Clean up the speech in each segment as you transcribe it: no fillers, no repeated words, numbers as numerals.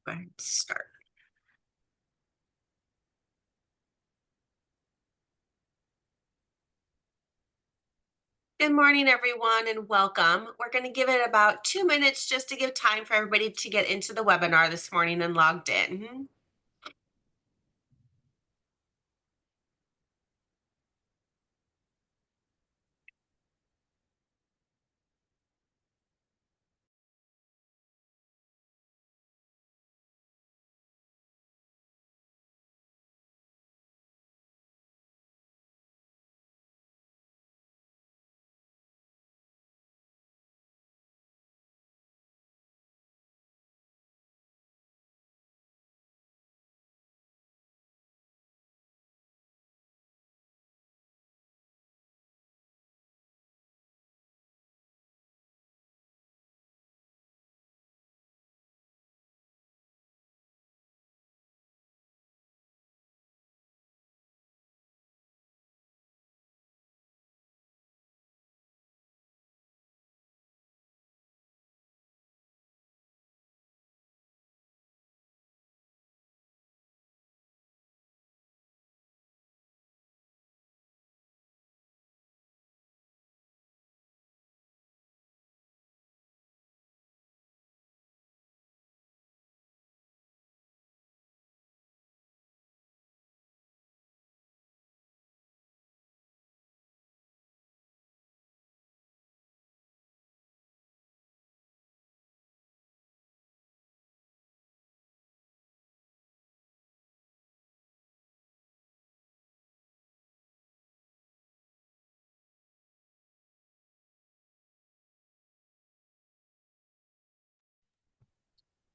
Go ahead and start. Good morning, everyone, and welcome. We're going to give it about 2 minutes just to give time for everybody to get into the webinar this morning and logged in.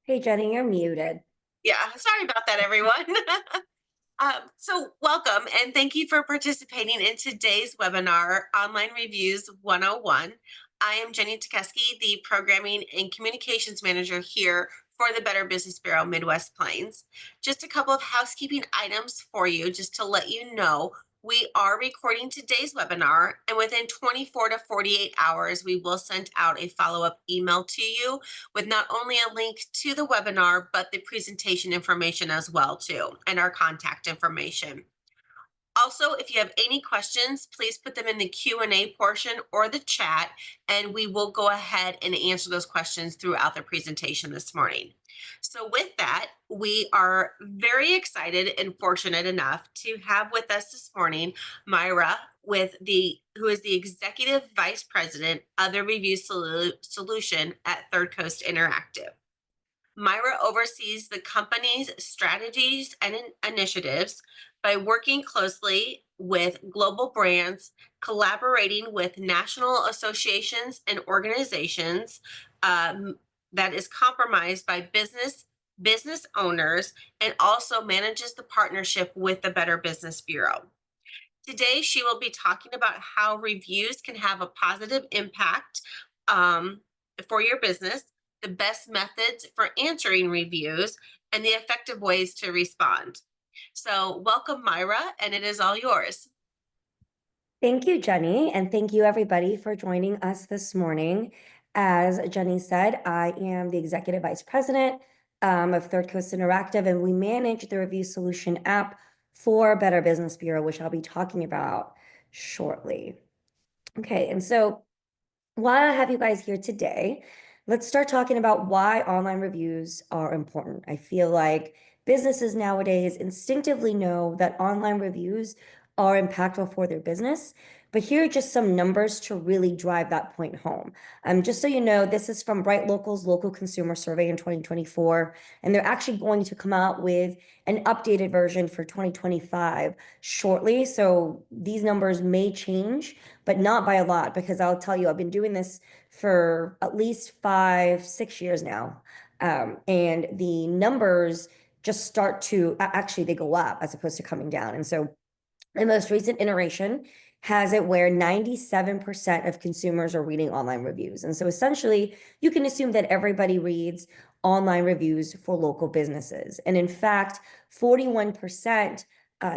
Hey, Jenny, you're muted. Yeah, sorry about that, everyone. So welcome and thank you for participating in today's webinar, Online Reviews 101. I am Jenny Tukeski, the Programming and Communications Manager here for the Better Business Bureau Midwest Plains. Just a couple of housekeeping items for you, just to let you know. We are recording today's webinar, and within 24 to 48 hours, we will send out a follow-up email to you with not only a link to the webinar, but the presentation information as well too, and our contact information. Also, if you have any questions, please put them in the Q&A portion or the chat, and we will go ahead and answer those questions throughout the presentation this morning. So with that, we are very excited and fortunate enough to have with us this morning Myra, who is the Executive Vice President of the Review Solution at Third Coast Interactive. Myra oversees the company's strategies and initiatives by working closely with global brands, collaborating with national associations and organizations that is compromised by business owners, and also manages the partnership with the Better Business Bureau. Today, she will be talking about how reviews can have a positive impact for your business, the best methods for answering reviews, and the effective ways to respond. So welcome, Myra, and it is all yours. Thank you, Jenny, and thank you everybody for joining us this morning. As Jenny said, I am the Executive Vice President of Third Coast Interactive, and we manage the Review Solution app for Better Business Bureau, which I'll be talking about shortly. Okay, and so while I have you guys here today, let's start talking about why online reviews are important. I feel like businesses nowadays instinctively know that online reviews are impactful for their business, but here are just some numbers to really drive that point home. Just so you know, this is from Bright Local's Local Consumer Survey in 2024, and they're actually going to come out with an updated version for 2025 shortly. So these numbers may change, but not by a lot, because I'll tell you, I've been doing this for at least 5-6 years now. And the numbers just start to, actually they go up as opposed to coming down. And so the most recent iteration has it where 97% of consumers are reading online reviews. And so essentially, you can assume that everybody reads online reviews for local businesses. And in fact, 41%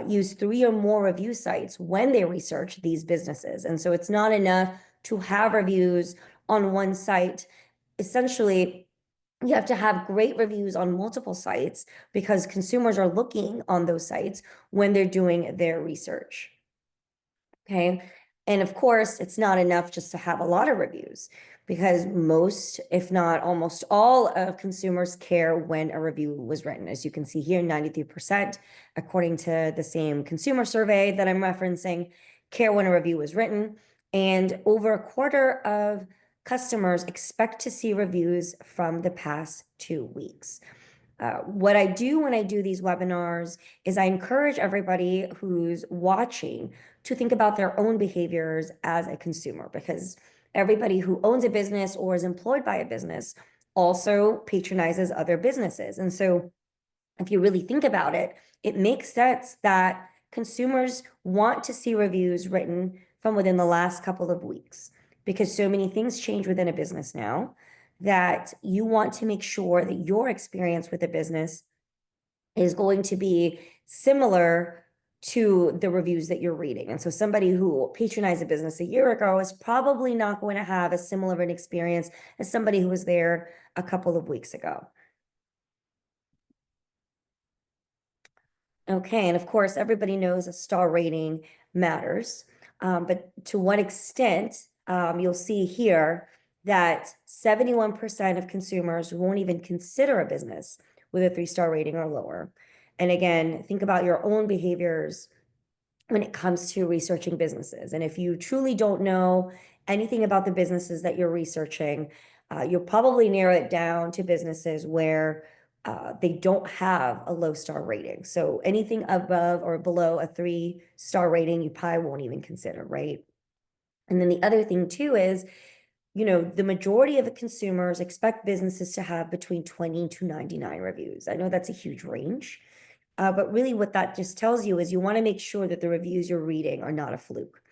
use 3 or more review sites when they research these businesses. And so it's not enough to have reviews on one site. Essentially, You have to have great reviews on multiple sites because consumers are looking on those sites when they're doing their research. Okay. And of course, it's not enough just to have a lot of reviews because most, if not almost all of consumers care when a review was written. As you can see here, 93%, according to the same consumer survey that I'm referencing, care when a review was written. And over a quarter of customers expect to see reviews from the past 2 weeks. What I do when I do these webinars is I encourage everybody who's watching to think about their own behaviors as a consumer, because everybody who owns a business or is employed by a business also patronizes other businesses. And so if you really think about it, it makes sense that consumers want to see reviews written from within the last couple of weeks because so many things change within a business now that you want to make sure that your experience with the business is going to be similar to the reviews that you're reading. And so somebody who patronized a business a year ago is probably not going to have as similar of an experience as somebody who was there a couple of weeks ago. Okay, and of course, everybody knows a star rating matters, but to what extent, you'll see here that 71% of consumers won't even consider a business with a 3-star rating or lower. And again, think about your own behaviors when it comes to researching businesses. And if you truly don't know anything about the businesses that you're researching, you'll probably narrow it down to businesses where they don't have a low star rating. So anything above or below a 3-star rating, you probably won't even consider, right? And then the other thing too is, the majority of the consumers expect businesses to have between 20 to 99 reviews. I know that's a huge range, but really what that just tells you is you want to make sure that the reviews you're reading are not a fluke.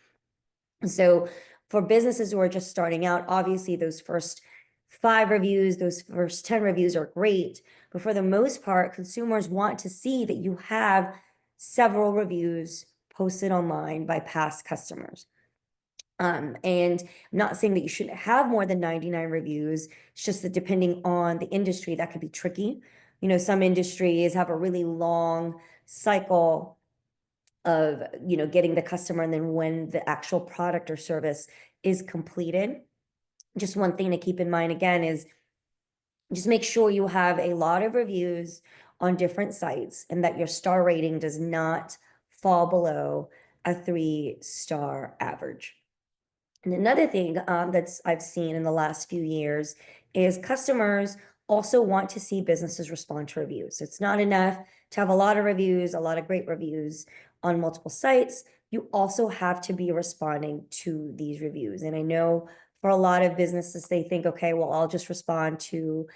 So for businesses who are just starting out, obviously those first 5 reviews, those first 10 reviews are great. But for the most part, consumers want to see that you have several reviews posted online by past customers. And I'm not saying that you shouldn't have more than 99 reviews. It's just that depending on the industry, that could be tricky. Some industries have a really long cycle of, getting the customer and then when the actual product or service is completed. Just one thing to keep in mind again is just make sure you have a lot of reviews on different sites and that your star rating does not fall below a 3-star average. And another thing that's I've seen in the last few years is customers also want to see businesses respond to reviews. It's not enough to have a lot of reviews, a lot of great reviews on multiple sites. You also have to be responding to these reviews. And I know for a lot of businesses, they think, okay, well, I'll just respond to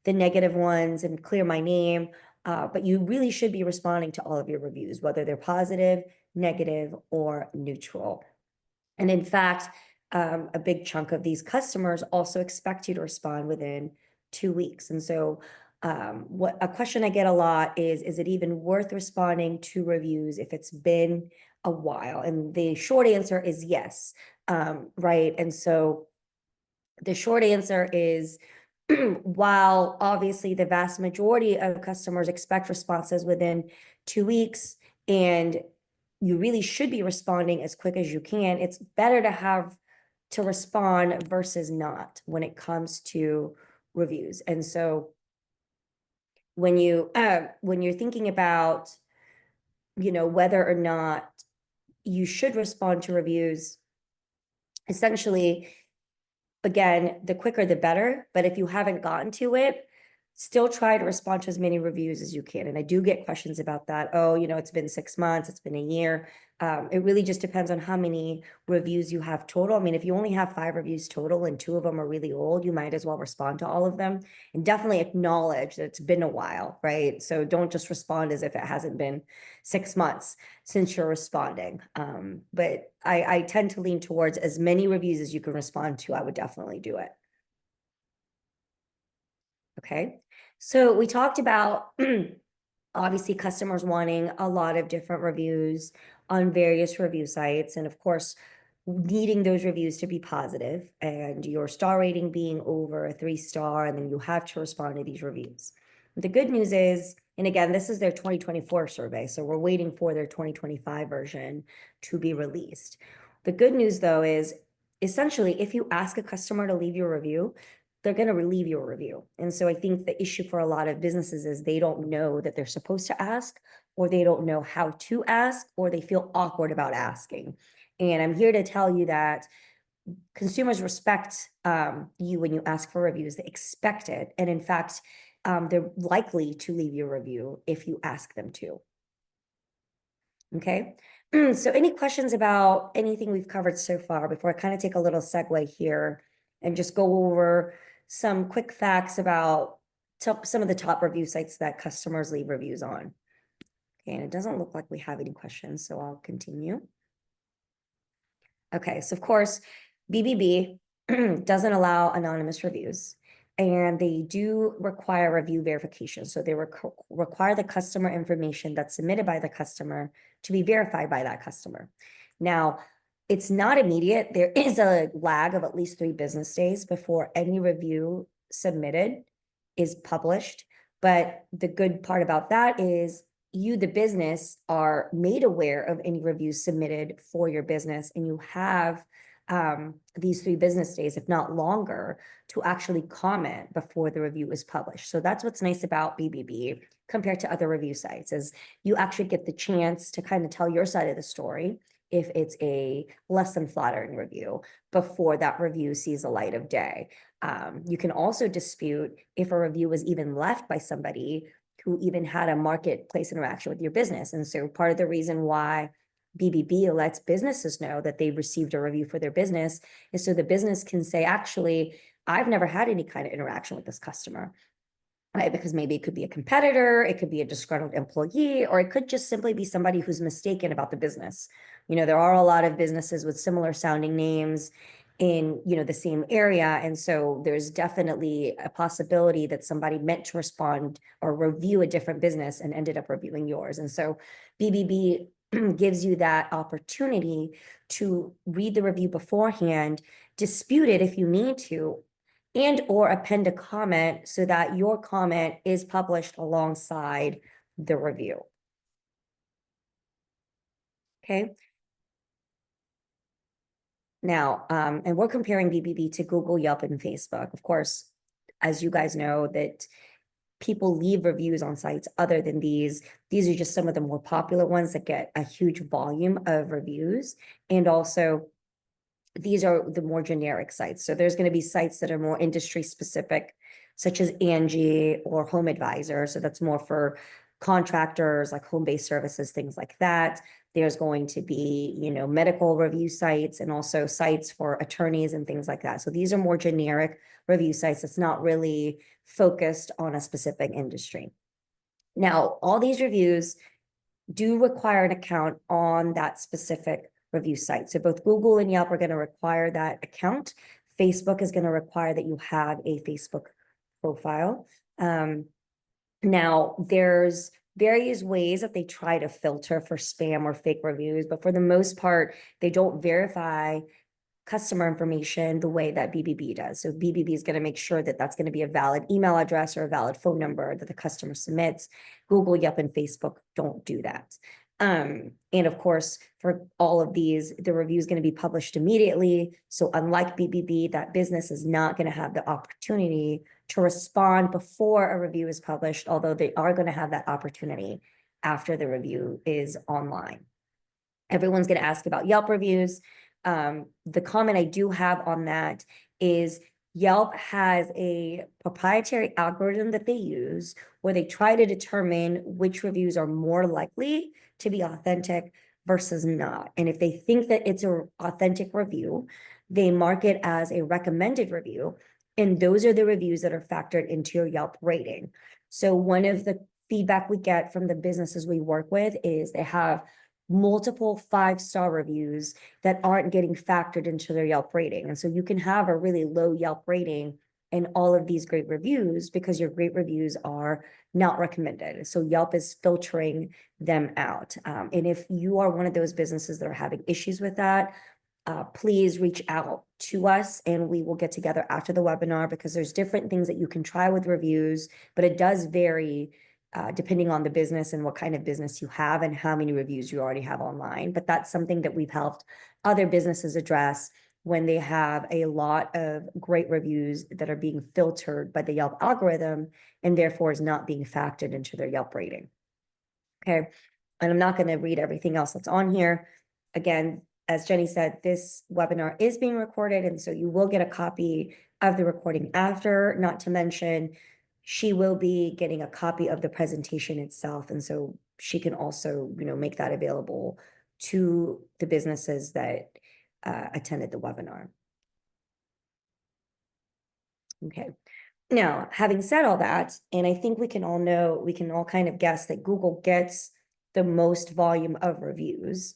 the negative ones and clear my name. But you really should be responding to all of your reviews, whether they're positive, negative, or neutral. And in fact, a big chunk of these customers also expect you to respond within 2 weeks. And so what a question I get a lot is it even worth responding to reviews if it's been a while? And the short answer is yes, right? And so the short answer is while obviously the vast majority of customers expect responses within 2 weeks, and you really should be responding as quick as you can, it's better to respond versus not when it comes to reviews. And so when you're thinking about, whether or not you should respond to reviews, essentially, again, the quicker the better. But if you haven't gotten to it, still try to respond to as many reviews as you can. And I do get questions about that. Oh, it's been 6 months, it's been a year. It really just depends on how many reviews you have total. I mean, if you only have 5 reviews total and 2 of them are really old, you might as well respond to all of them and definitely acknowledge that it's been a while, right? So don't just respond as if it hasn't been 6 months since you're responding. But I tend to lean towards as many reviews as you can respond to. I would definitely do it. Okay, so we talked about obviously customers wanting a lot of different reviews on various review sites. And of course, needing those reviews to be positive and your star rating being over a 3-star, and then you have to respond to these reviews. The good news is, and again, this is their 2024 survey, so we're waiting for their 2025 version to be released. The good news, though, is essentially if you ask a customer to leave you a review, they're going to leave you a review. And so I think the issue for a lot of businesses is they don't know that they're supposed to ask, or they don't know how to ask, or they feel awkward about asking. And I'm here to tell you that consumers respect you when you ask for reviews. They expect it. And in fact, they're likely to leave you a review if you ask them to. Okay. So any questions about anything we've covered so far before I kind of take a little segue here and just go over some quick facts about some of the top review sites that customers leave reviews on? Okay, and it doesn't look like we have any questions, so I'll continue. Okay, so of course, BBB doesn't allow anonymous reviews, and they do require review verification. So they require the customer information that's submitted by the customer to be verified by that customer. Now, it's not immediate. There is a lag of at least 3 business days before any review submitted is published. But the good part about that is you, the business, are made aware of any reviews submitted for your business, and you have these 3 business days, if not longer, to actually comment before the review is published. So that's what's nice about BBB compared to other review sites, is you actually get the chance to kind of tell your side of the story if it's a less than flattering review before that review sees the light of day. You can also dispute if a review was even left by somebody who even had a marketplace interaction with your business. And so part of the reason why BBB lets businesses know that they've received a review for their business is so the business can say, actually, I've never had any kind of interaction with this customer, right? Because maybe it could be a competitor, it could be a disgruntled employee, or it could just simply be somebody who's mistaken about the business. You know, there are a lot of businesses with similar sounding names in, you know, the same area. And so there's definitely a possibility that somebody meant to respond or review a different business and ended up reviewing yours. And so BBB gives you that opportunity to read the review beforehand, dispute it if you need to, and or append a comment so that your comment is published alongside the review. Okay. Now, and we're comparing BBB to Google, Yelp, and Facebook. Of course, as you guys know, that people leave reviews on sites other than these. These are just some of the more popular ones that get a huge volume of reviews. And also, these are the more generic sites. So there's going to be sites that are more industry specific, such as Angie or Home Advisor. So that's more for contractors, like home-based services, things like that. There's going to be, you know, medical review sites and also sites for attorneys and things like that. So these are more generic review sites. It's not really focused on a specific industry. Now, all these reviews do require an account on that specific review site. So both Google and Yelp are going to require that account. Facebook is going to require that you have a Facebook profile. Now, there's various ways that they try to filter for spam or fake reviews, but for the most part, they don't verify customer information the way that BBB does. So BBB is going to make sure that that's going to be a valid email address or a valid phone number that the customer submits. Google, Yelp, and Facebook don't do that. And of course, for all of these, the review is going to be published immediately. So unlike BBB, that business is not going to have the opportunity to respond before a review is published, although they are going to have that opportunity after the review is online. Everyone's going to ask about Yelp reviews. The comment I do have on that is Yelp has a proprietary algorithm that they use where they try to determine which reviews are more likely to be authentic versus not. And if they think that it's an authentic review, they mark it as a recommended review. And those are the reviews that are factored into your Yelp rating. So one of the feedback we get from the businesses we work with is they have multiple 5-star reviews that aren't getting factored into their Yelp rating. And so you can have a really low Yelp rating and all of these great reviews because your great reviews are not recommended. So Yelp is filtering them out. And if you are one of those businesses that are having issues with that, please reach out to us and we will get together after the webinar, because there's different things that you can try with reviews, but it does vary depending on the business and what kind of business you have and how many reviews you already have online. But that's something that we've helped other businesses address when they have a lot of great reviews that are being filtered by the Yelp algorithm and therefore is not being factored into their Yelp rating. Okay, and I'm not going to read everything else that's on here. Again, as Jenny said, this webinar is being recorded, and so you will get a copy of the recording after, not to mention she will be getting a copy of the presentation itself, and so she can also, make that available to the businesses that attended the webinar. Okay. Now, having said all that, and I think we can all kind of guess that Google gets the most volume of reviews,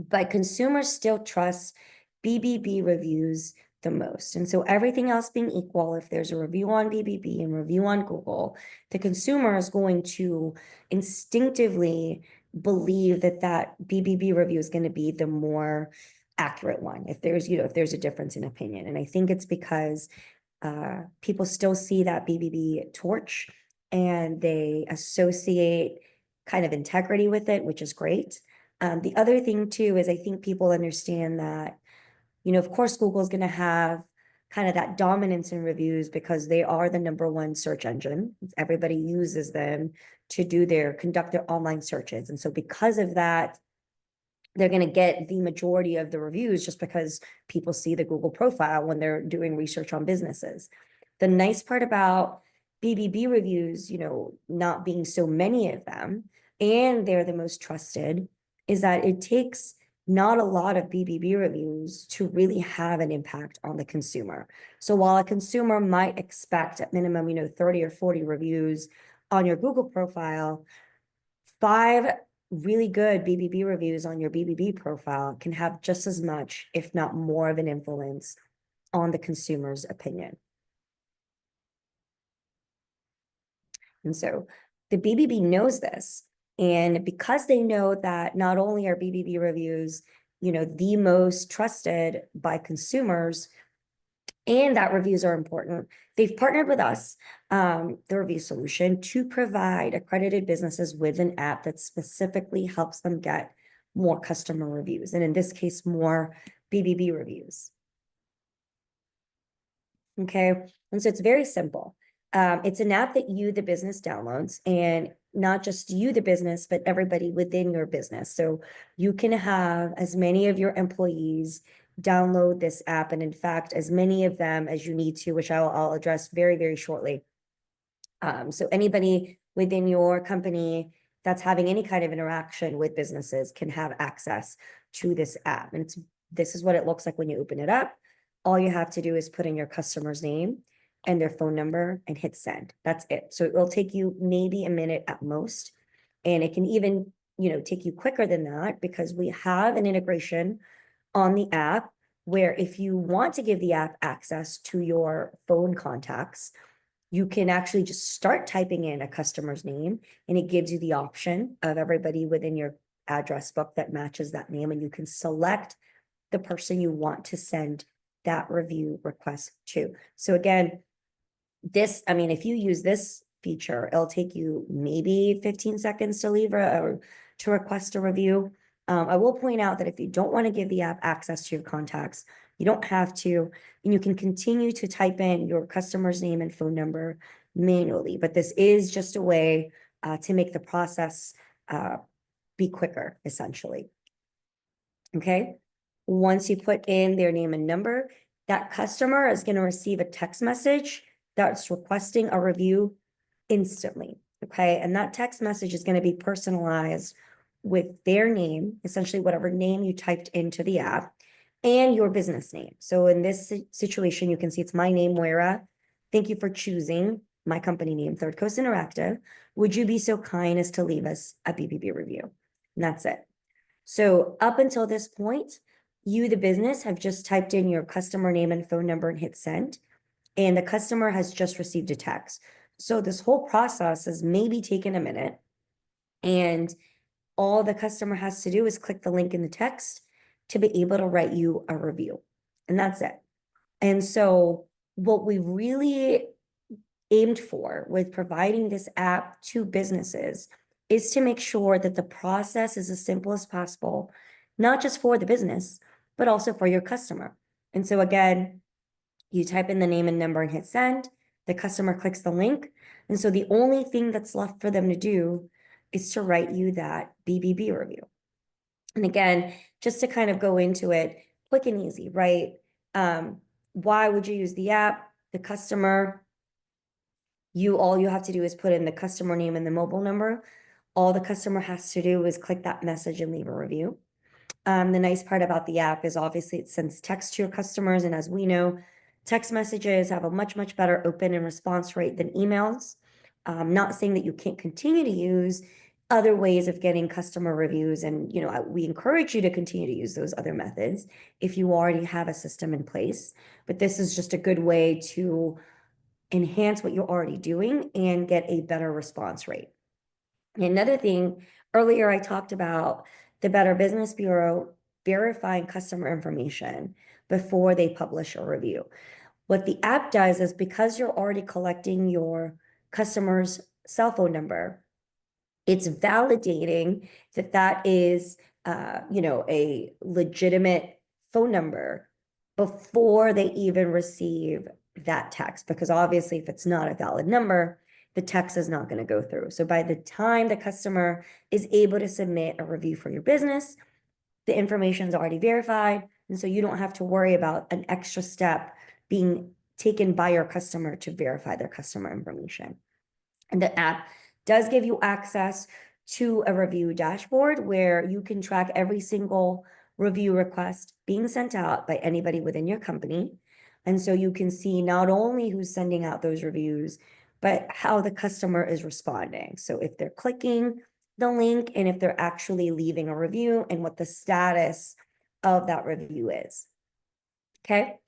but consumers still trust BBB reviews the most. And so everything else being equal, if there's a review on BBB and review on Google, the consumer is going to instinctively believe that that BBB review is going to be the more accurate one if there's a difference in opinion. And I think it's because people still see that BBB torch and they associate kind of integrity with it, which is great. The other thing too is I think people understand that, of course, Google is going to have kind of that dominance in reviews because they are the #1 search engine. Everybody uses them to conduct their online searches. And so because of that, they're going to get the majority of the reviews just because people see the Google profile when they're doing research on businesses. The nice part about BBB reviews, not being so many of them, and they're the most trusted, is that it takes not a lot of BBB reviews to really have an impact on the consumer. So while a consumer might expect at minimum, 30 or 40 reviews on your Google profile, 5 really good BBB reviews on your BBB profile can have just as much, if not more, of an influence on the consumer's opinion. And so the BBB knows this. And because they know that not only are BBB reviews, the most trusted by consumers, and that reviews are important, they've partnered with us, the Review Solution, to provide accredited businesses with an app that specifically helps them get more customer reviews, and in this case, more BBB reviews. Okay, and so it's very simple. It's an app that you, the business, downloads, and not just you, the business, but everybody within your business. So you can have as many of your employees download this app, and in fact, as many of them as you need to, which I'll address very, very shortly. So anybody within your company that's having any kind of interaction with businesses can have access to this app. And this is what it looks like when you open it up. All you have to do is put in your customer's name and their phone number and hit send. That's it. So it will take you maybe a minute at most. And it can even, take you quicker than that, because we have an integration on the app where if you want to give the app access to your phone contacts, you can actually just start typing in a customer's name, and it gives you the option of everybody within your address book that matches that name, and you can select the person you want to send that review request to. So again, if you use this feature, it'll take you maybe 15 seconds to leave or to request a review. I will point out that if you don't want to give the app access to your contacts, you don't have to, and you can continue to type in your customer's name and phone number manually. But this is just a way to make the process be quicker, essentially. Okay. Once you put in their name and number, that customer is going to receive a text message that's requesting a review instantly. Okay. And that text message is going to be personalized with their name, essentially whatever name you typed into the app, and your business name. So in this situation, you can see it's my name, Moira. Thank you for choosing my company name, Third Coast Interactive. Would you be so kind as to leave us a BBB review? And that's it. So up until this point, you, the business, have just typed in your customer name and phone number and hit send, and the customer has just received a text. So this whole process has maybe taken a minute, and all the customer has to do is click the link in the text, to be able to write you a review. And that's it. And so what we really aimed for with providing this app to businesses is to make sure that the process is as simple as possible, not just for the business, but also for your customer. And so again, you type in the name and number and hit send, the customer clicks the link. And so the only thing that's left for them to do is to write you that BBB review. And again, just to kind of go into it, quick and easy, right? Why would you use the app? The customer, all you have to do is put in the customer name and the mobile number. All the customer has to do is click that message and leave a review. The nice part about the app is obviously it sends text to your customers. And as we know, text messages have a much, much better open and response rate than emails. Not saying that you can't continue to use other ways of getting customer reviews. And, we encourage you to continue to use those other methods if you already have a system in place. But this is just a good way to enhance what you're already doing and get a better response rate. Another thing, earlier I talked about the Better Business Bureau verifying customer information before they publish a review. What the app does is because you're already collecting your customer's cell phone number, it's validating that that is, a legitimate phone number before they even receive that text. Because obviously, if it's not a valid number, the text is not going to go through. So by the time the customer is able to submit a review for your business, the information is already verified. And so you don't have to worry about an extra step being taken by your customer to verify their customer information. And the app does give you access to a review dashboard where you can track every single review request being sent out by anybody within your company. And so you can see not only who's sending out those reviews, but how the customer is responding. So if they're clicking the link and if they're actually leaving a review and what the status of that review is. Okay.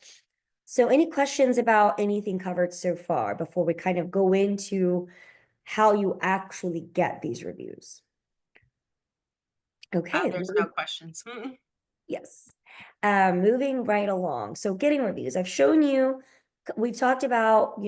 So any questions about anything covered so far before we kind of go into how you actually get these reviews? Okay. There's no questions. Yes. Moving right along. So getting reviews. I've shown you, we've talked about,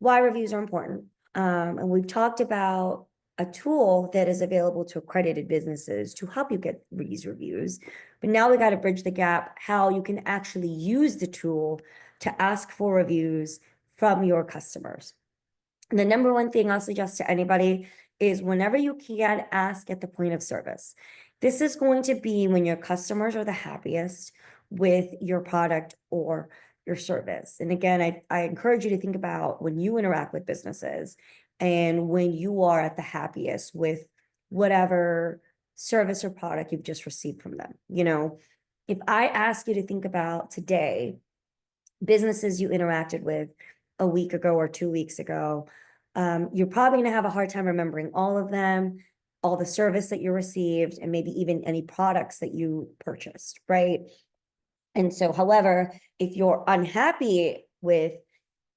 why reviews are important. And we've talked about a tool that is available to accredited businesses to help you get these reviews. But now we got to bridge the gap, how you can actually use the tool to ask for reviews from your customers. And the number one thing I'll suggest to anybody is whenever you can, ask at the point of service. This is going to be when your customers are the happiest with your product or your service. And again, I encourage you to think about when you interact with businesses and when you are at the happiest with whatever service or product you've just received from them. If I ask you to think about today, businesses you interacted with a week ago or 2 weeks ago, you're probably going to have a hard time remembering all of them, all the service that you received, and maybe even any products that you purchased, right? And so, however, if you're unhappy with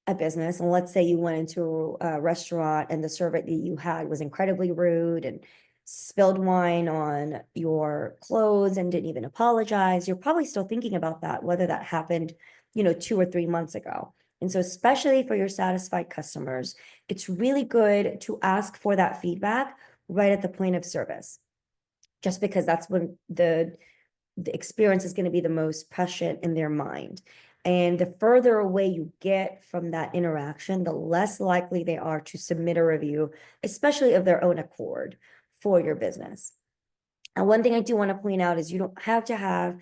a business, and let's say you went into a restaurant and the server that you had was incredibly rude and spilled wine on your clothes and didn't even apologize, you're probably still thinking about that, whether that happened, 2 or 3 months ago. And so especially for your satisfied customers, it's really good to ask for that feedback right at the point of service, just because that's when the experience is going to be the most prescient in their mind. And the further away you get from that interaction, the less likely they are to submit a review, especially of their own accord for your business. And one thing I do want to point out is you don't have to have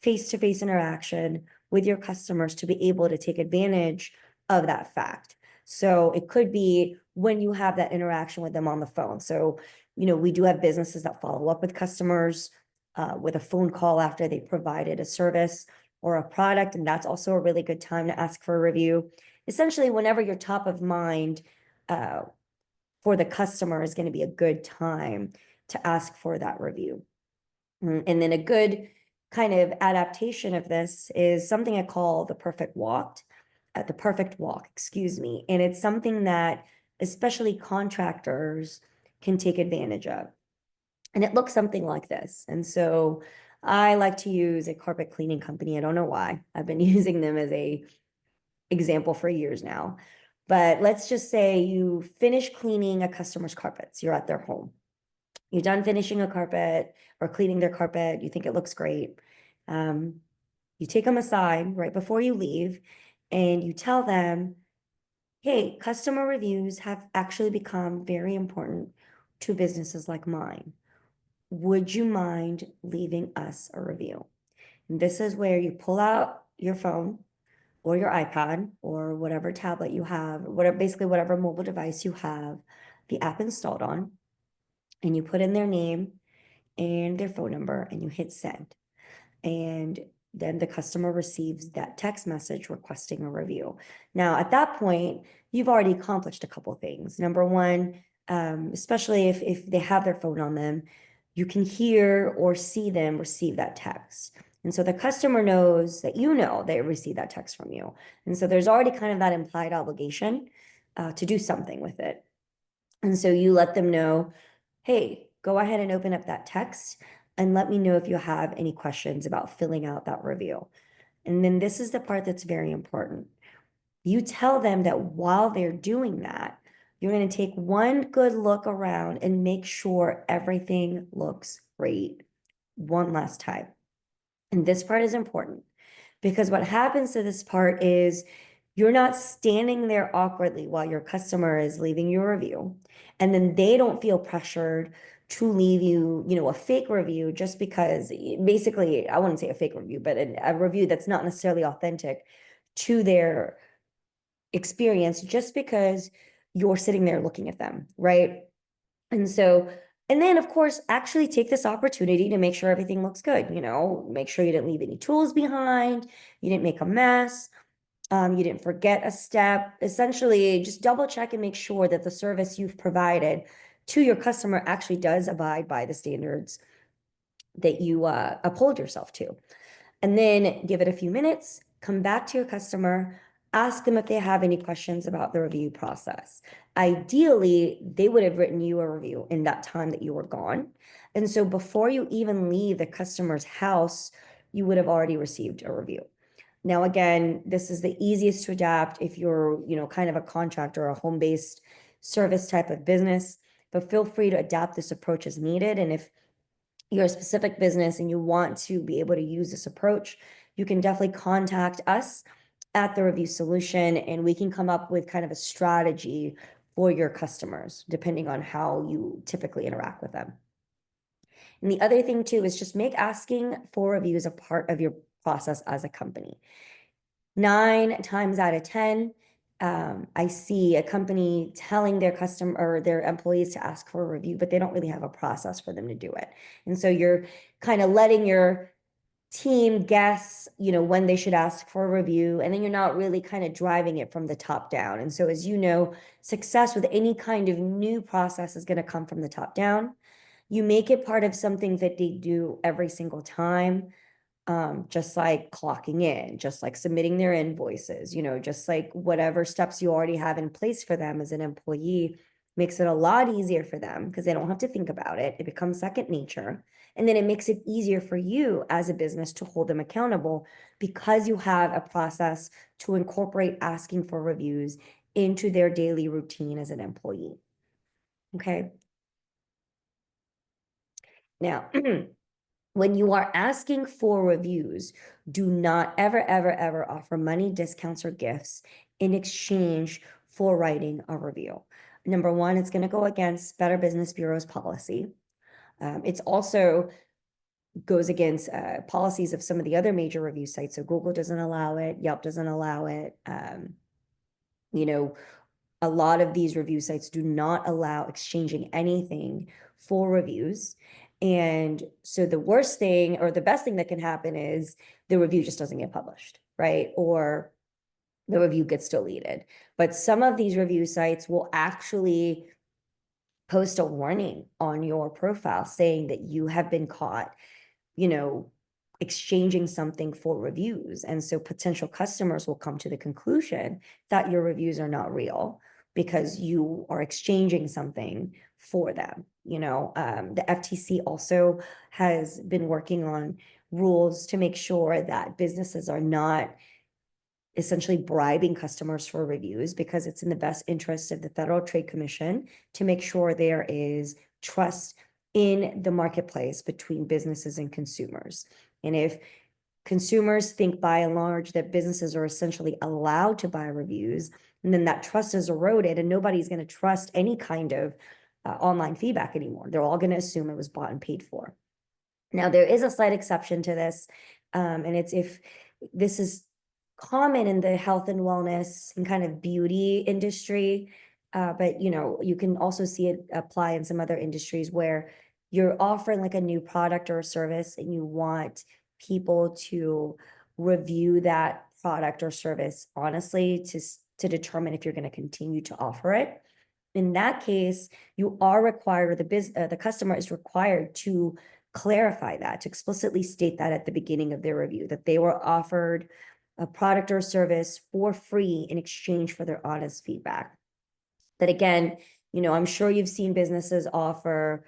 face-to-face interaction with your customers to be able to take advantage of that fact. So it could be when you have that interaction with them on the phone. So, we do have businesses that follow up with customers with a phone call after they provided a service or a product. And that's also a really good time to ask for a review. Essentially, whenever you're top of mind for the customer is going to be a good time to ask for that review. And then a good kind of adaptation of this is something I call the perfect walk, excuse me. And it's something that especially contractors can take advantage of. And it looks something like this. And so I like to use a carpet cleaning company. I don't know why. I've been using them as a example for years now. But let's just say you finish cleaning a customer's carpets. You're at their home. You're done finishing a carpet or cleaning their carpet. You think it looks great. You take them aside right before you leave and you tell them, hey, customer reviews have actually become very important to businesses like mine. Would you mind leaving us a review? And this is where you pull out your phone or your iPad or whatever tablet you have, whatever, basically whatever mobile device you have the app installed on, and you put in their name and their phone number and you hit send. And then the customer receives that text message requesting a review. Now, at that point, you've already accomplished a couple things. Number one, especially if they have their phone on them, you can hear or see them receive that text. And so the customer knows that you know they received that text from you. And so there's already kind of that implied obligation to do something with it. And so you let them know, hey, go ahead and open up that text and let me know if you have any questions about filling out that review. And then this is the part that's very important. You tell them that while they're doing that, you're going to take one good look around and make sure everything looks great one last time. And this part is important because what happens to this part is you're not standing there awkwardly while your customer is leaving your review. And then they don't feel pressured to leave you, a fake review just because basically, I wouldn't say a fake review, but a review that's not necessarily authentic to their experience just because you're sitting there looking at them, right? And so, and then of course, actually take this opportunity to make sure everything looks good, make sure you didn't leave any tools behind, you didn't make a mess, you didn't forget a step. Essentially, just double check and make sure that the service you've provided to your customer actually does abide by the standards that you uphold yourself to. And then give it a few minutes, come back to your customer, ask them if they have any questions about the review process. Ideally, they would have written you a review in that time that you were gone. And so before you even leave the customer's house, you would have already received a review. Now, again, this is the easiest to adapt if you're, kind of a contractor or a home-based service type of business, but feel free to adapt this approach as needed. And if you're a specific business and you want to be able to use this approach, you can definitely contact us at The Review Solution, and we can come up with kind of a strategy for your customers, depending on how you typically interact with them. And the other thing too is just make asking for reviews a part of your process as a company. 9 times out of 10, I see a company telling their customer or their employees to ask for a review, but they don't really have a process for them to do it. And so you're kind of letting your team guess, when they should ask for a review, and then you're not really kind of driving it from the top down. And so, as you know, success with any kind of new process is going to come from the top down. You make it part of something that they do every single time, just like clocking in, just like submitting their invoices, just like whatever steps you already have in place for them as an employee makes it a lot easier for them because they don't have to think about it. It becomes second nature. And then it makes it easier for you as a business to hold them accountable because you have a process to incorporate asking for reviews into their daily routine as an employee. Okay. Now, when you are asking for reviews, do not ever, ever, ever offer money, discounts, or gifts in exchange for writing a review. Number one, it's going to go against Better Business Bureau's policy. It's also goes against policies of some of the other major review sites. So Google doesn't allow it, Yelp doesn't allow it. A lot of these review sites do not allow exchanging anything for reviews. And so the worst thing or the best thing that can happen is the review just doesn't get published, right? Or the review gets deleted. But some of these review sites will actually post a warning on your profile saying that you have been caught, exchanging something for reviews. And so potential customers will come to the conclusion that your reviews are not real, because you are exchanging something for them. The FTC also has been working on rules to make sure that businesses are not essentially bribing customers for reviews, because it's in the best interest of the Federal Trade Commission to make sure there is trust in the marketplace between businesses and consumers. And if consumers think by and large that businesses are essentially allowed to buy reviews, and then that trust is eroded and nobody's going to trust any kind of online feedback anymore. They're all going to assume it was bought and paid for. Now, there is a slight exception to this, and it's if this is common in the health and wellness and kind of beauty industry, but you can also see it apply in some other industries where you're offering like a new product or a service and you want people to review that product or service honestly to determine if you're going to continue to offer it. In that case, you are required, or the customer is required to clarify that, to explicitly state that at the beginning of their review, that they were offered a product or service for free in exchange for their honest feedback. That again, I'm sure you've seen businesses offer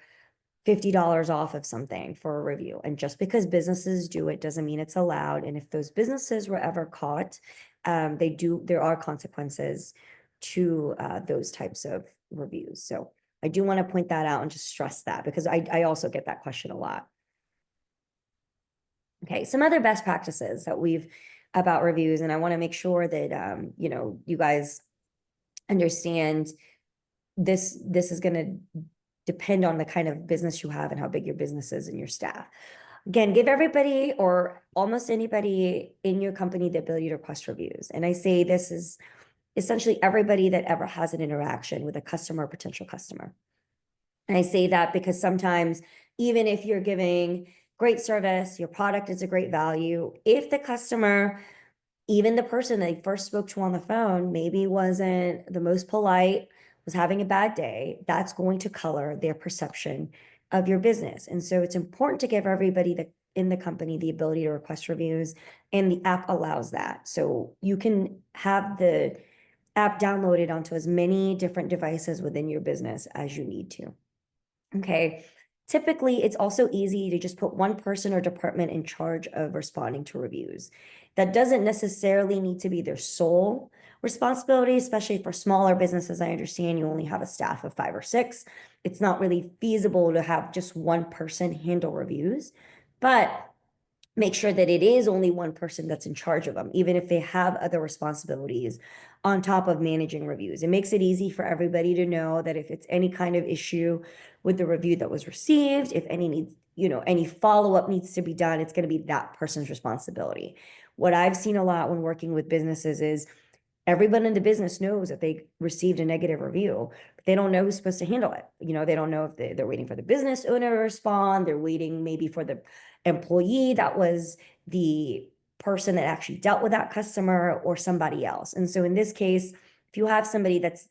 $50 off of something for a review. And just because businesses do it doesn't mean it's allowed. And if those businesses were ever caught, there are consequences to those types of reviews. So I do want to point that out and just stress that, because I also get that question a lot. Okay, some other best practices that we've about reviews, and I want to make sure that you guys understand this is going to depend on the kind of business you have and how big your business is and your staff. Again, give everybody or almost anybody in your company the ability to request reviews. And I say this is essentially everybody that ever has an interaction with a customer or potential customer. And I say that because sometimes, even if you're giving great service, your product is a great value, if the customer, even the person they first spoke to on the phone, maybe wasn't the most polite, was having a bad day, that's going to color their perception of your business. And so it's important to give everybody in the company the ability to request reviews, and the app allows that. So you can have the app downloaded onto as many different devices within your business as you need to. Okay. Typically, it's also easy to just put one person or department in charge of responding to reviews. That doesn't necessarily need to be their sole responsibility, especially for smaller businesses. I understand you only have a staff of 5 or 6. It's not really feasible to have just one person handle reviews, but make sure that it is only one person that's in charge of them, even if they have other responsibilities on top of managing reviews. It makes it easy for everybody to know that if it's any kind of issue with the review that was received, if any follow-up needs to be done, it's going to be that person's responsibility. What I've seen a lot when working with businesses is everyone in the business knows that they received a negative review, but they don't know who's supposed to handle it. They don't know if they're waiting for the business owner to respond. They're waiting maybe for the employee that was the person that actually dealt with that customer, or somebody else. And so in this case, if you have somebody that's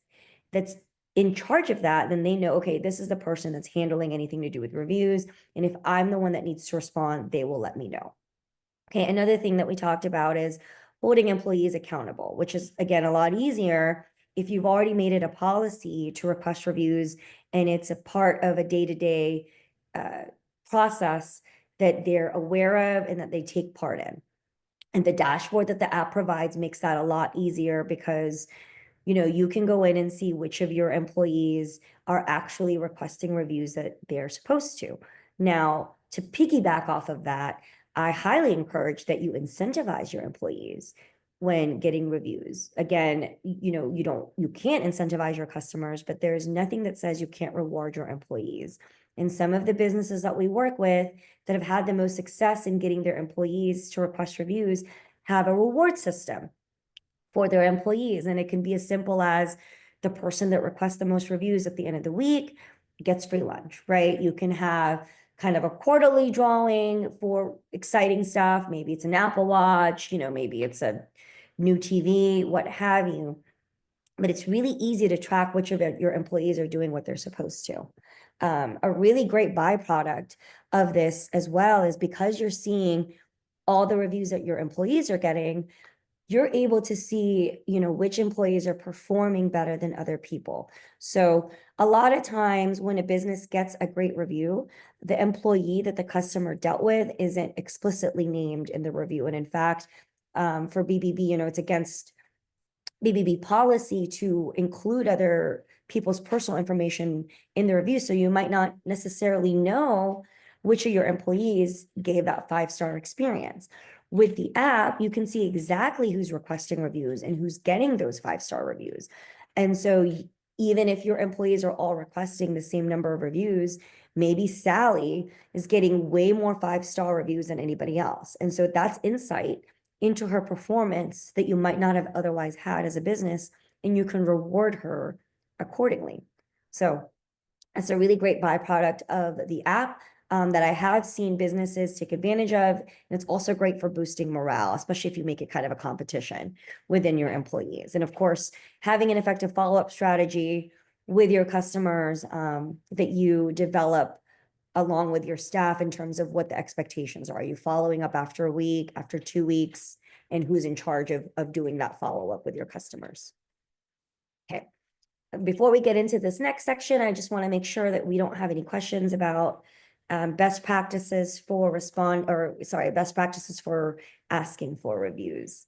in charge of that, then they know, okay, this is the person that's handling anything to do with reviews. And if I'm the one that needs to respond, they will let me know. Okay, another thing that we talked about is holding employees accountable, which is, again, a lot easier if you've already made it a policy to request reviews and it's a part of a day-to-day process that they're aware of and that they take part in. And the dashboard that the app provides makes that a lot easier, because you can go in and see which of your employees are actually requesting reviews that they're supposed to. Now, to piggyback off of that, I highly encourage that you incentivize your employees when getting reviews. Again, you can't incentivize your customers, but there's nothing that says you can't reward your employees. And some of the businesses that we work with that have had the most success in getting their employees to request reviews have a reward system for their employees. And it can be as simple as the person that requests the most reviews at the end of the week gets free lunch, right? You can have kind of a quarterly drawing for exciting stuff. Maybe it's an Apple Watch, maybe it's a new TV, what have you. But it's really easy to track which of your employees are doing what they're supposed to. A really great byproduct of this as well is, because you're seeing all the reviews that your employees are getting, you're able to see, which employees are performing better than other people. So a lot of times when a business gets a great review, the employee that the customer dealt with isn't explicitly named in the review. And in fact, for BBB, it's against BBB policy to include other people's personal information in the review. So you might not necessarily know which of your employees gave that 5-star experience. With the app, you can see exactly who's requesting reviews and who's getting those 5-star reviews. And so even if your employees are all requesting the same number of reviews, maybe Sally is getting way more 5-star reviews than anybody else. And so that's insight into her performance that you might not have otherwise had as a business, and you can reward her accordingly. So that's a really great byproduct of the app that I have seen businesses take advantage of. And it's also great for boosting morale, especially if you make it kind of a competition within your employees. And of course, having an effective follow-up strategy with your customers that you develop along with your staff in terms of what the expectations are. Are you following up after a week, after 2 weeks, and who's in charge of doing that follow-up with your customers? Okay. Before we get into this next section, I just want to make sure that we don't have any questions about best practices for best practices for asking for reviews.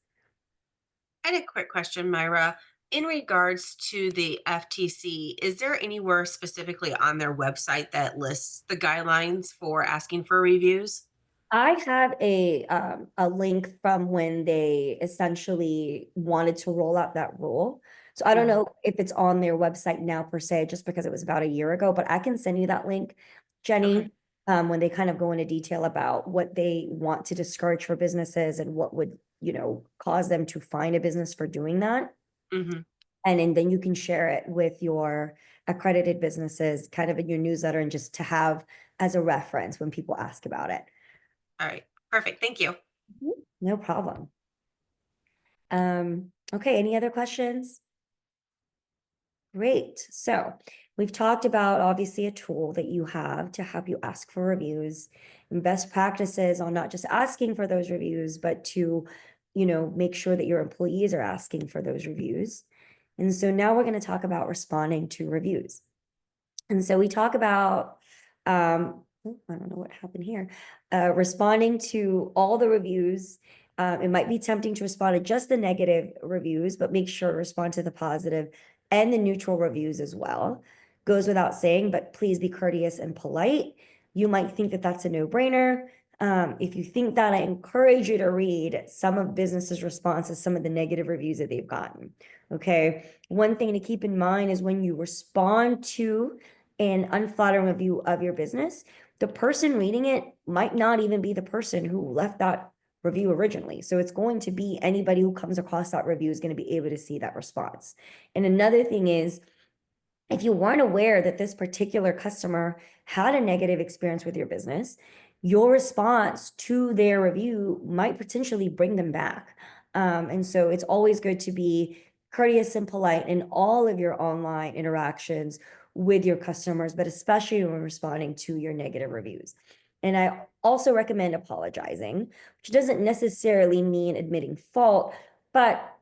I had a quick question, Myra. In regards to the FTC, is there anywhere specifically on their website that lists the guidelines for asking for reviews? I have a link from when they essentially wanted to roll out that rule. So I don't Mhm. know if it's on their website now per se, just because it was about a year ago, but I can send you that link, Okay. Jenny, when they kind of go into detail about what they want to discourage for businesses and what would, cause them to fine a business for doing that. Hmm. And then you can share it with your accredited businesses kind of in your newsletter and just to have as a reference when people ask about it. All right. Perfect. Thank you. No problem. Okay, any other questions? Great. So we've talked about obviously a tool that you have to help you ask for reviews and best practices on not just asking for those reviews, but to, make sure that your employees are asking for those reviews. And so now we're going to talk about responding to reviews. And so we talk about, I don't know what happened here, responding to all the reviews. It might be tempting to respond to just the negative reviews, but make sure to respond to the positive and the neutral reviews as well. Goes without saying, but please be courteous and polite. You might think that that's a no-brainer. If you think that, I encourage you to read some of businesses' responses, some of the negative reviews that they've gotten. Okay. One thing to keep in mind is when you respond to an unflattering review of your business, the person reading it might not even be the person who left that review originally. So it's going to be anybody who comes across that review is going to be able to see that response. And another thing is, if you weren't aware that this particular customer had a negative experience with your business, your response to their review might potentially bring them back. And so it's always good to be courteous and polite in all of your online interactions with your customers, but especially when responding to your negative reviews. And I also recommend apologizing, which doesn't necessarily mean admitting fault, but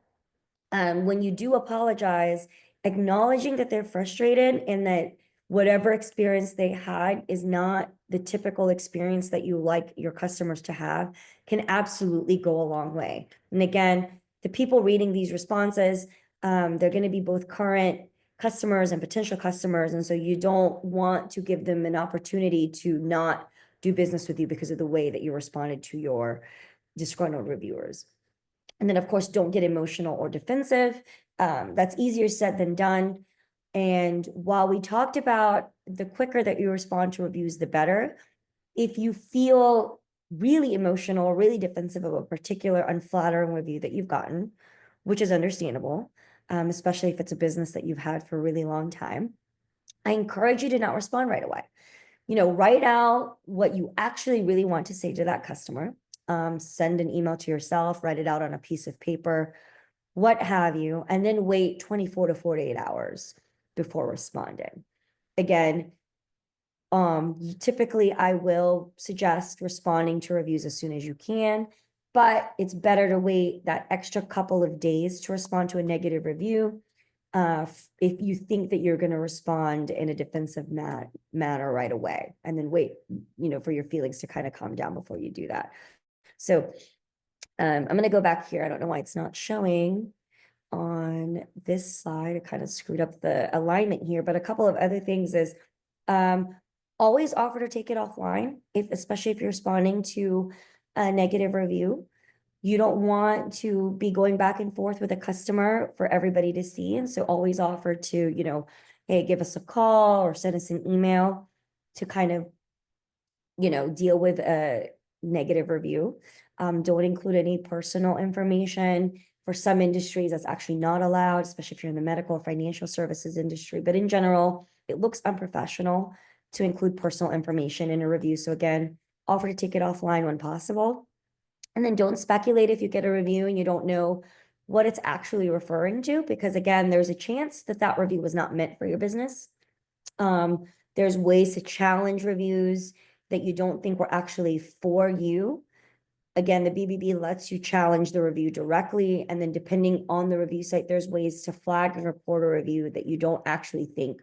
when you do apologize, acknowledging that they're frustrated and that whatever experience they had is not the typical experience that you like your customers to have can absolutely go a long way. And again, the people reading these responses, they're going to be both current customers and potential customers. And so you don't want to give them an opportunity to not do business with you because of the way that you responded to your disgruntled reviewers. And then, of course, don't get emotional or defensive. That's easier said than done. And while we talked about the quicker that you respond to reviews, the better. If you feel really emotional, really defensive of a particular unflattering review that you've gotten, which is understandable, especially if it's a business that you've had for a really long time, I encourage you to not respond right away. Write out what you actually really want to say to that customer. Send an email to yourself, write it out on a piece of paper, what have you, and then wait 24 to 48 hours before responding. Again, typically I will suggest responding to reviews as soon as you can. but it's better to wait that extra couple of days to respond to a negative review if you think that you're going to respond in a defensive manner right away, and then wait, for your feelings to kind of calm down before you do that. So I'm going to go back here. I don't know why it's not showing on this slide. I kind of screwed up the alignment here, but a couple of other things is always offer to take it offline, especially if you're responding to a negative review. You don't want to be going back and forth with a customer for everybody to see. And so always offer to, hey, give us a call or send us an email to kind of, deal with a negative review. Don't include any personal information. For some industries, that's actually not allowed, especially if you're in the medical or financial services industry. But in general, it looks unprofessional to include personal information in a review. So again, offer to take it offline when possible. And then don't speculate if you get a review and you don't know what it's actually referring to, because again, there's a chance that that review was not meant for your business. There's ways to challenge reviews that you don't think were actually for you. Again, the BBB lets you challenge the review directly. And then depending on the review site, there's ways to flag and report a review that you don't actually think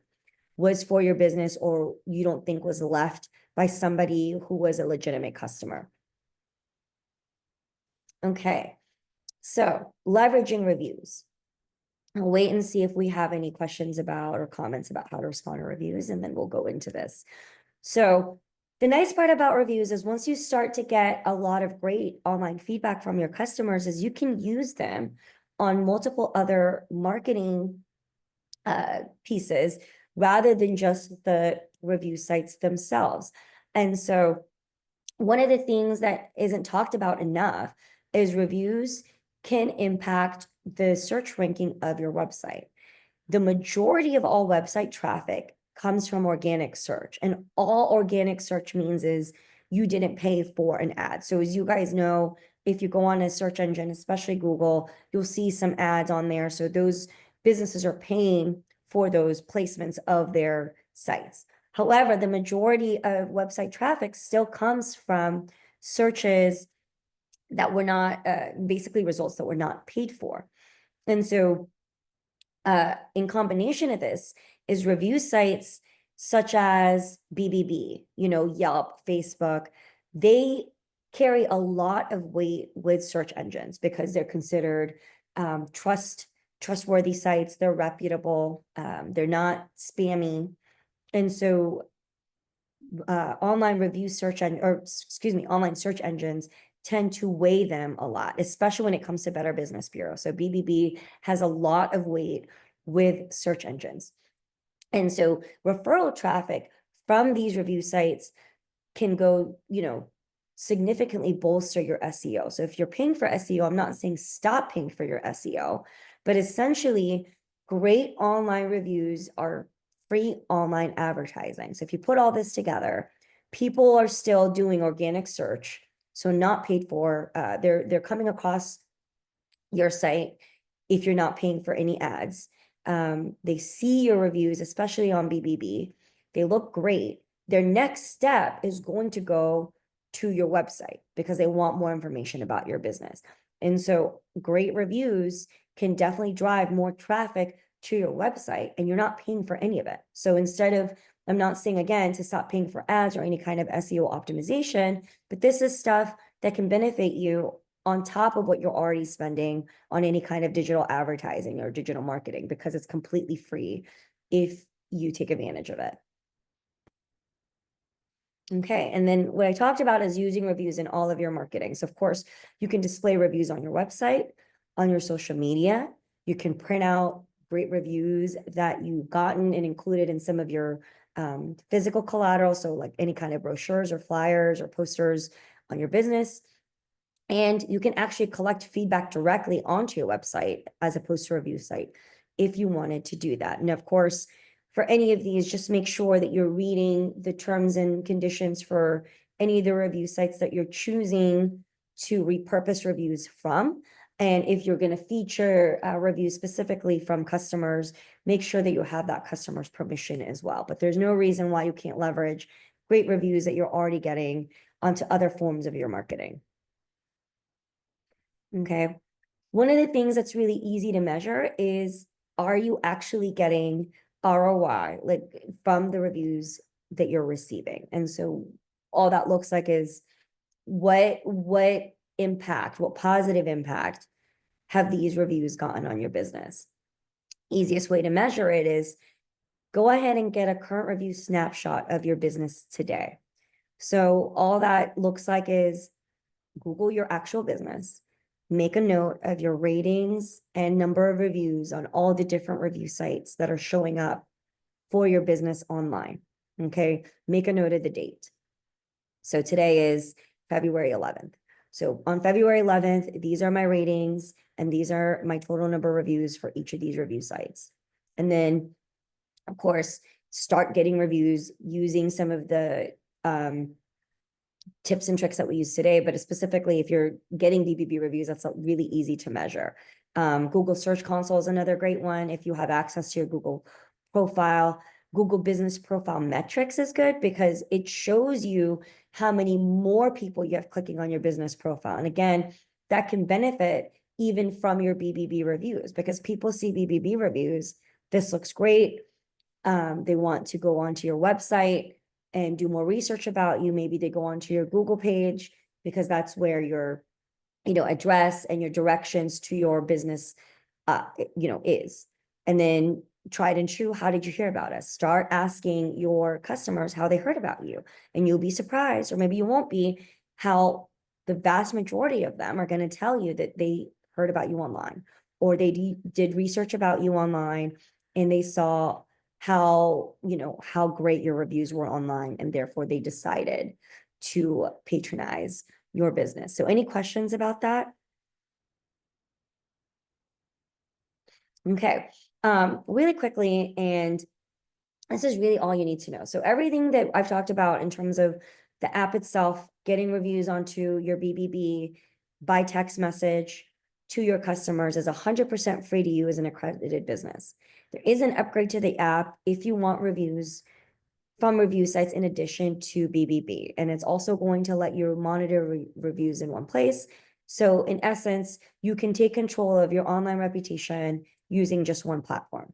was for your business or you don't think was left by somebody who was a legitimate customer. Okay, so leveraging reviews. I'll wait and see if we have any questions about or comments about how to respond to reviews, and then we'll go into this. So the nice part about reviews is once you start to get a lot of great online feedback from your customers is you can use them on multiple other marketing pieces rather than just the review sites themselves. And so one of the things that isn't talked about enough is reviews can impact the search ranking of your website. The majority of all website traffic comes from organic search, and all organic search means is you didn't pay for an ad. So as you guys know, if you go on a search engine, especially Google, you'll see some ads on there. So those businesses are paying for those placements of their sites. However, the majority of website traffic still comes from searches that were not, basically results that were not paid for. And so in combination of this is review sites such as BBB, Yelp, Facebook, they carry a lot of weight with search engines because they're considered trustworthy sites. They're reputable. They're not spammy. And so online search engines tend to weigh them a lot, especially when it comes to Better Business Bureau. So BBB has a lot of weight with search engines. And so referral traffic from these review sites can go, significantly bolster your SEO. So if you're paying for SEO, I'm not saying stop paying for your SEO, but essentially great online reviews are free online advertising. So if you put all this together, people are still doing organic search, so not paid for. They're coming across your site if you're not paying for any ads. They see your reviews, especially on BBB. They look great. Their next step is going to go to your website because they want more information about your business. And so great reviews can definitely drive more traffic to your website, and you're not paying for any of it. So instead of, I'm not saying again to stop paying for ads or any kind of SEO optimization, but this is stuff that can benefit you on top of what you're already spending on any kind of digital advertising or digital marketing, because it's completely free if you take advantage of it. Okay, and then what I talked about is using reviews in all of your marketing. So of course, you can display reviews on your website, on your social media. You can print out great reviews that you've gotten and included in some of your physical collateral. So like any kind of brochures or flyers or posters on your business. And you can actually collect feedback directly onto your website as opposed to a review site if you wanted to do that. And of course, for any of these, just make sure that you're reading the terms and conditions for any of the review sites that you're choosing to repurpose reviews from. And if you're going to feature reviews specifically from customers, make sure that you have that customer's permission as well. But there's no reason why you can't leverage great reviews that you're already getting onto other forms of your marketing. Okay. One of the things that's really easy to measure is, are you actually getting ROI, like from the reviews that you're receiving? And so all that looks like is what impact, what positive impact have these reviews gotten on your business? Easiest way to measure it is go ahead and get a current review snapshot of your business today. So all that looks like is Google your actual business, make a note of your ratings and number of reviews on all the different review sites that are showing up for your business online. Okay, make a note of the date. So today is February 11th. So on February 11th, these are my ratings and these are my total number of reviews for each of these review sites. And then, of course, start getting reviews using some of the tips and tricks that we use today, but specifically if you're getting BBB reviews, that's really easy to measure. Google Search Console is another great one. If you have access to your Google profile, Google Business Profile Metrics is good because it shows you how many more people you have clicking on your business profile. And again, that can benefit even from your BBB reviews because people see BBB reviews. This looks great. They want to go onto your website and do more research about you. Maybe they go onto your Google page because that's where your, address and your directions to your business, is. And then tried and true, how did you hear about us? Start asking your customers how they heard about you. And you'll be surprised, or maybe you won't be, how the vast majority of them are going to tell you that they heard about you online, or they did research about you online and they saw how great your reviews were online, and therefore they decided to patronize your business. So any questions about that? Okay, really quickly, and this is really all you need to know. So everything that I've talked about in terms of the app itself, getting reviews onto your BBB by text message to your customers is 100% free to you as an accredited business. There is an upgrade to the app if you want reviews from review sites in addition to BBB. And it's also going to let you monitor reviews in one place. So in essence, you can take control of your online reputation using just one platform.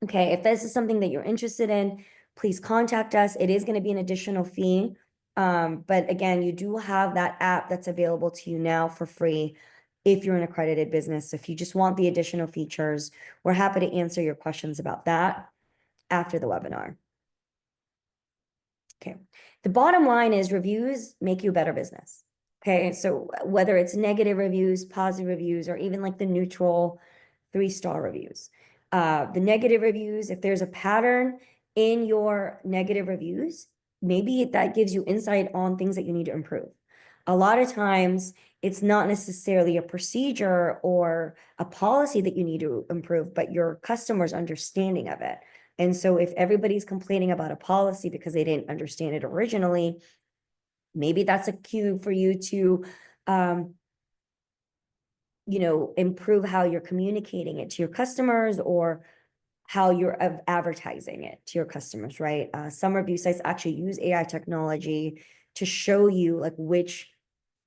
Okay, if this is something that you're interested in, please contact us. It is going to be an additional fee. But again, you do have that app that's available to you now for free if you're an accredited business. If you just want the additional features, we're happy to answer your questions about that after the webinar. Okay, the bottom line is reviews make you a better business. Okay, so whether it's negative reviews, positive reviews, or even like the neutral 3-star reviews. The negative reviews, if there's a pattern in your negative reviews, maybe that gives you insight on things that you need to improve. A lot of times, it's not necessarily a procedure or a policy that you need to improve, but your customer's understanding of it. And so if everybody's complaining about a policy because they didn't understand it originally, maybe that's a cue for you to, improve how you're communicating it to your customers or how you're advertising it to your customers, right? Some review sites actually use AI technology to show you like which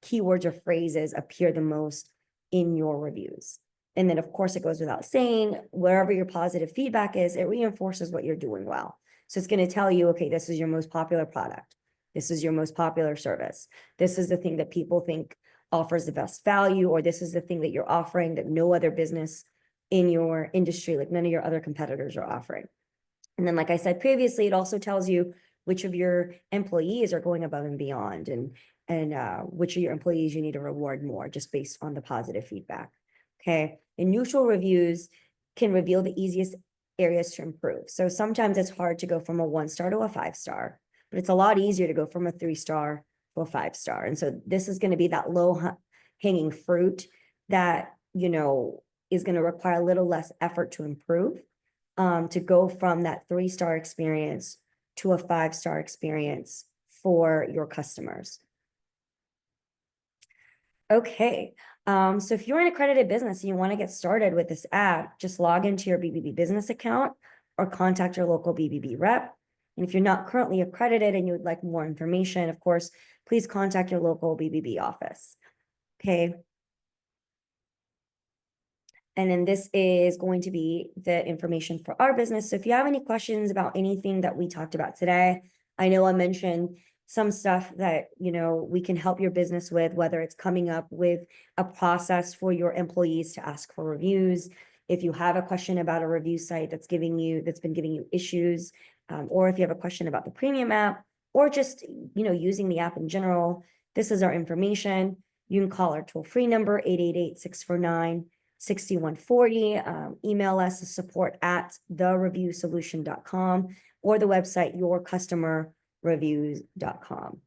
keywords or phrases appear the most in your reviews. And then of course it goes without saying, wherever your positive feedback is, it reinforces what you're doing well. So it's going to tell you, okay, this is your most popular product. This is your most popular service. This is the thing that people think offers the best value, or this is the thing that you're offering that no other business in your industry, like none of your other competitors are offering. And then, like I said previously, it also tells you which of your employees are going above and beyond, and which of your employees you need to reward more just based on the positive feedback. Okay. And neutral reviews can reveal the easiest areas to improve. So sometimes it's hard to go from a 1-star to a 5-star, but it's a lot easier to go from a 3-star to a 5-star. And so this is going to be that low hanging fruit that, is going to require a little less effort to improve, to go from that 3-star experience to a 5-star experience for your customers. Okay, so if you're an accredited business and you want to get started with this app, just log into your BBB business account or contact your local BBB rep. And if you're not currently accredited and you would like more information, of course, please contact your local BBB office. Okay. And then this is going to be the information for our business. So if you have any questions about anything that we talked about today, I know I mentioned some stuff that, we can help your business with, whether it's coming up with a process for your employees to ask for reviews. If you have a question about a review site that's been giving you issues, or if you have a question about the premium app, or just, using the app in general, this is our information. You can call our toll-free number, 888-649-6140. Email us at support@thereviewsolution.com or the website yourcustomerreviews.com.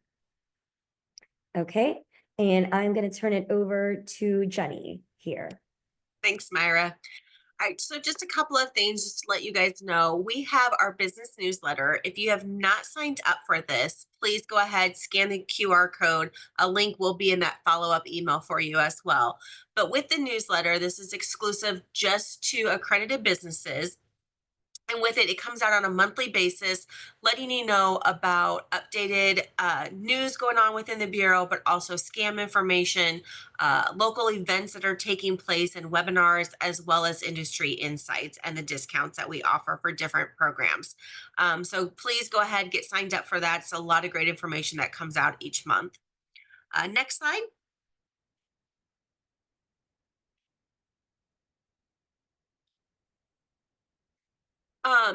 Okay, and I'm going to turn it over to Jenny here. Thanks, Myra. All right, so just a couple of things just to let you guys know. We have our business newsletter. If you have not signed up for this, please go ahead, scan the QR code. A link will be in that follow-up email for you as well. But with the newsletter, this is exclusive just to accredited businesses. And with it, it comes out on a monthly basis, letting you know about updated news going on within the Bureau, but also scam information, local events that are taking place, and webinars, as well as industry insights and the discounts that we offer for different programs. So please go ahead, get signed up for that. It's a lot of great information that comes out each month. Next slide.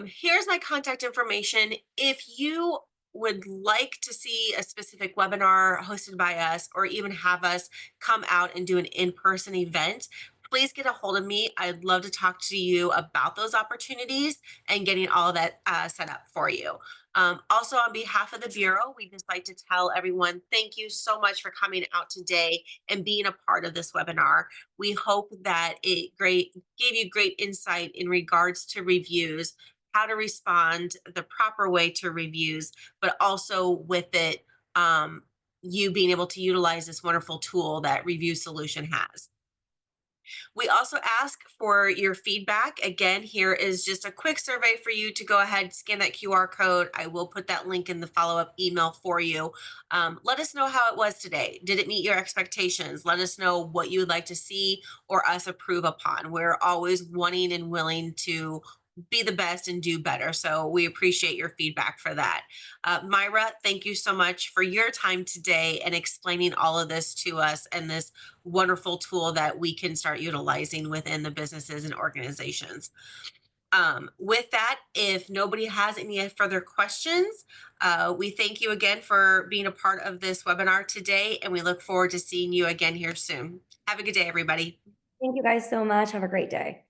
Here's my contact information. If you would like to see a specific webinar hosted by us, or even have us come out and do an in-person event, please get a hold of me. I'd love to talk to you about those opportunities and getting all of that set up for you. Also, on behalf of the Bureau, we just like to tell everyone, thank you so much for coming out today and being a part of this webinar. We hope that it gave you great insight in regards to reviews, how to respond the proper way to reviews, but also with it, you being able to utilize this wonderful tool that Review Solution has. We also ask for your feedback. Again, here is just a quick survey for you to go ahead, scan that QR code. I will put that link in the follow-up email for you. Let us know how it was today. Did it meet your expectations? Let us know what you would like to see or us approve upon. We're always wanting and willing to be the best and do better. So we appreciate your feedback for that. Myra, thank you so much for your time today and explaining all of this to us, and this wonderful tool that we can start utilizing within the businesses and organizations. With that, if nobody has any further questions, we thank you again for being a part of this webinar today, and we look forward to seeing you again here soon. Have a good day, everybody. Thank you guys so much. Have a great day.